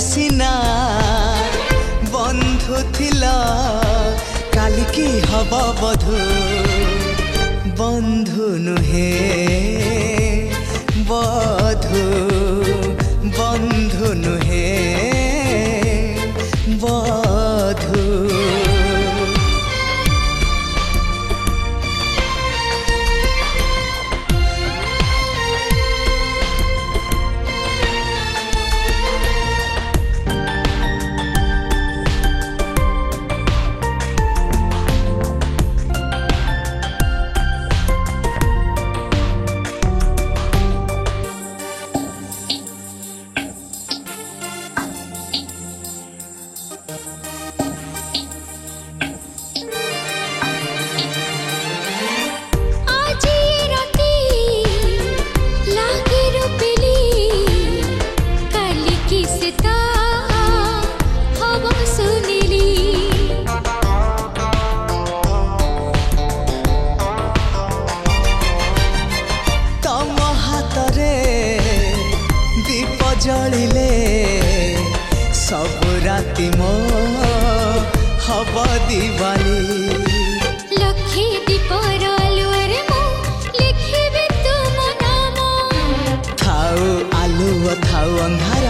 सिना बंधु थिला काली की हब बधु बंधु नुहे बधु बंधु नुहे बधु। जलिले सब राति मो हब दिवाली लखे दीपर आलुरे मो लिखिबे तुम नाम थाउ आलु थाउ अंधार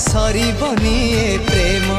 सरीबनी ए प्रेम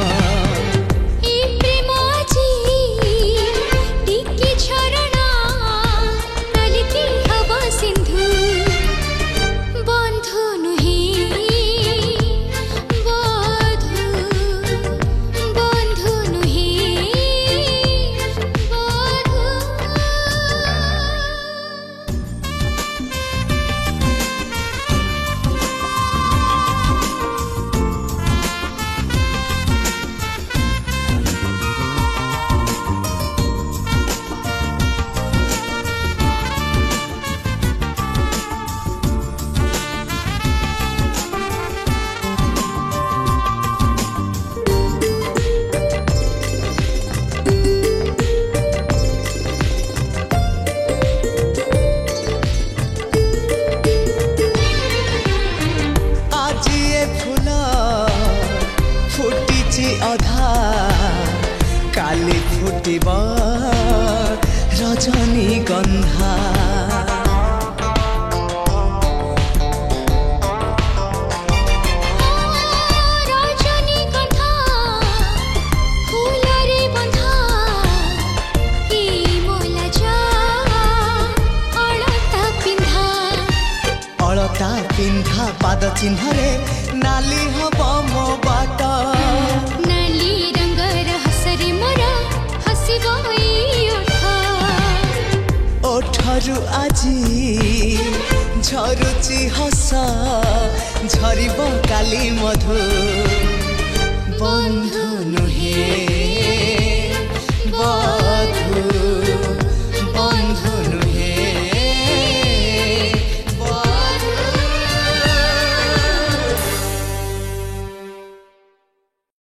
अधा काली फुटिब रजनी गंधा रजनी गंधा फूलरे बंधा मोला जा अलता पिंधा पाद चिन्ह रे नाली हब मो बाट ओठरू आजी झरुची हस झरिब काली मधु बंधु नुहे।